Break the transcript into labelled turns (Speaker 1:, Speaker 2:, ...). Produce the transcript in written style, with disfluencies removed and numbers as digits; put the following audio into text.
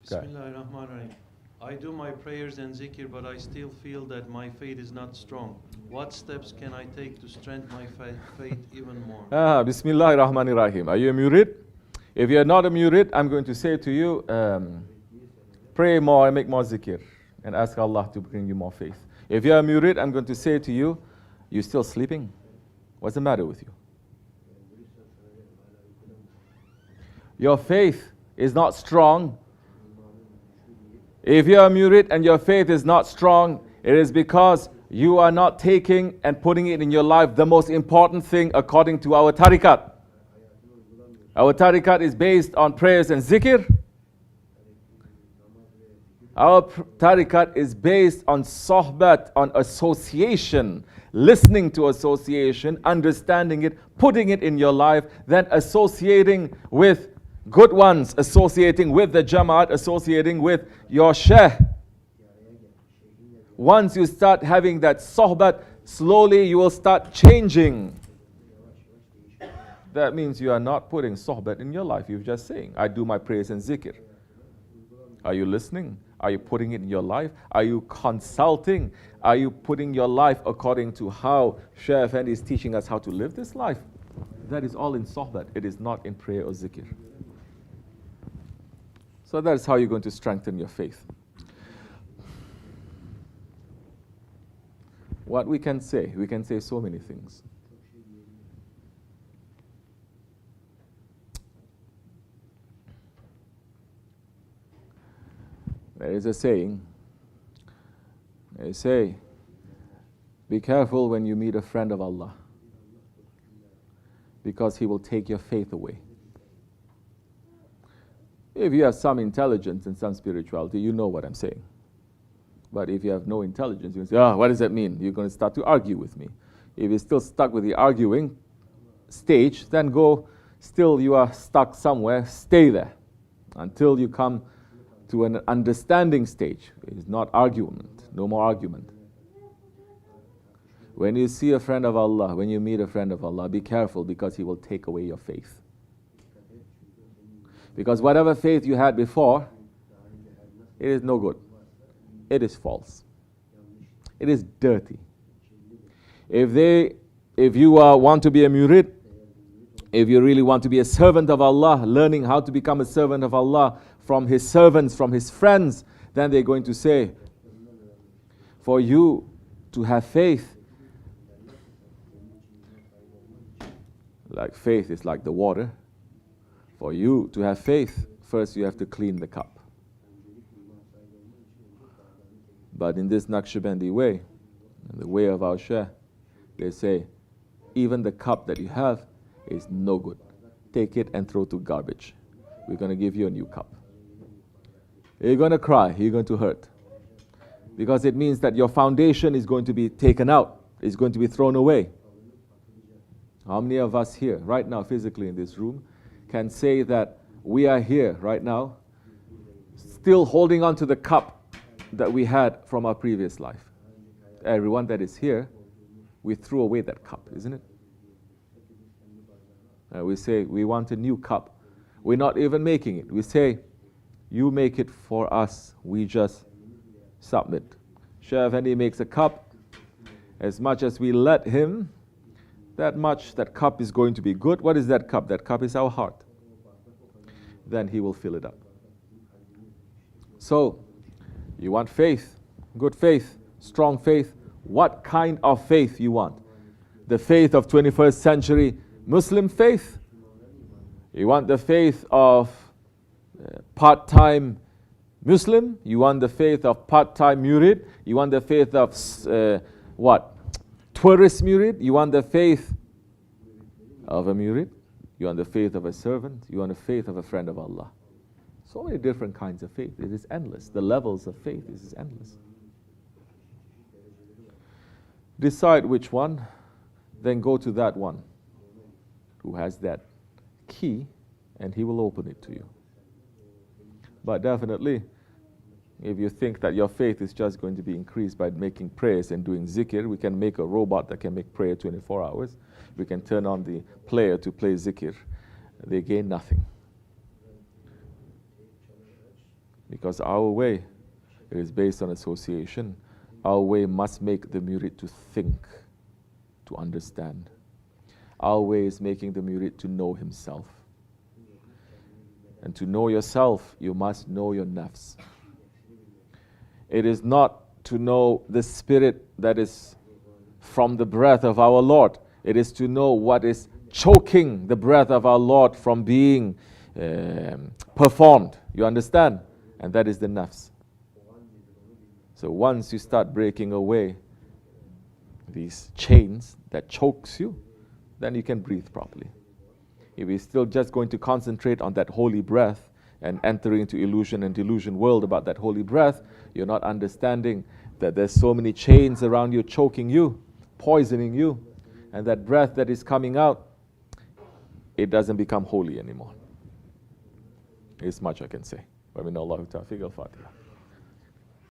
Speaker 1: Bismillahirrahmanirrahim. I do my prayers and zikr, but I still feel that my faith is not strong. What steps can I take to strengthen my faith even more?
Speaker 2: Bismillahirrahmanirrahim. Are you a murid? If you're not a murid, I'm going to say to you, pray more and make more zikr and ask Allah to bring you more faith. If you're a murid, I'm going to say to you, you're still sleeping? What's the matter with you? Your faith is not strong. If you're a murid and your faith is not strong, it is because you are not taking and putting it in your life the most important thing according to our tariqat. Our tariqat is based on prayers and zikr. Our tariqat is based on sohbat, on association, listening to association, understanding it, putting it in your life, then associating with good ones, associating with the Jamaat, associating with your Shaykh. Once you start having that sohbat, slowly you will start changing. That means you are not putting sohbat in your life. You're just saying, I do my prayers and zikr. Are you listening? Are you putting it in your life? Are you consulting? Are you putting your life according to how Shaykh Effendi is teaching us how to live this life? That is all in sohbat. It is not in prayer or zikr. So that's how you're going to strengthen your faith. What we can say so many things. There is a saying, they say, be careful when you meet a friend of Allah, because he will take your faith away. If you have some intelligence and some spirituality, you know what I'm saying. But if you have no intelligence, you say, what does that mean? You're going to start to argue with me. If you're still stuck with the arguing stage, then you are stuck somewhere, stay there until you come to an understanding stage. It is not argument, no more argument. When you see a friend of Allah, when you meet a friend of Allah, be careful, because he will take away your faith. Because whatever faith you had before, it is no good. It is false. It is dirty. If you want to be a murid, if you really want to be a servant of Allah, learning how to become a servant of Allah from his servants, from his friends, then they're going to say, for you to have faith, like faith is like the water. For you to have faith, first you have to clean the cup. But in this Naqshbandi way, in the way of our Shaykh, they say, even the cup that you have is no good. Take it and throw to garbage. We're going to give you a new cup. You're going to cry, you're going to hurt. Because it means that your foundation is going to be taken out, it's going to be thrown away. How many of us here, right now, physically in this room, can say that we are here right now, still holding on to the cup that we had from our previous life? Everyone that is here, we threw away that cup, isn't it? We say, we want a new cup. We're not even making it. We say, you make it for us. We just submit. Shaykh Effendi makes a cup. As much as we let him, that cup is going to be good. What is that cup? That cup is our heart. Then he will fill it up. So, you want faith, good faith, strong faith. What kind of faith you want? The faith of 21st century Muslim faith? You want the faith of part-time Muslim? You want the faith of part-time murid? You want the faith of tourist murid? You want the faith of a murid? You want the faith of a servant? You want the faith of a friend of Allah? So many different kinds of faith. It is endless. The levels of faith is endless. Decide which one, then go to that one who has that key, and he will open it to you. But definitely, if you think that your faith is just going to be increased by making prayers and doing zikr, we can make a robot that can make prayer 24 hours. We can turn on the player to play zikr. They gain nothing. Because our way, it is based on association. Our way must make the murid to think, to understand. Our way is making the murid to know himself. And to know yourself, you must know your nafs. It is not to know the spirit that is from the breath of our Lord. It is to know what is choking the breath of our Lord from being performed. You understand? And that is the nafs. So once you start breaking away these chains that chokes you, then you can breathe properly. If you're still just going to concentrate on that holy breath and entering into illusion and delusion world about that holy breath, you're not understanding that there's so many chains around you choking you, poisoning you, and that breath that is coming out, it doesn't become holy anymore. It's much I can say. Wa min Allahu tawfiq al-Fatiha.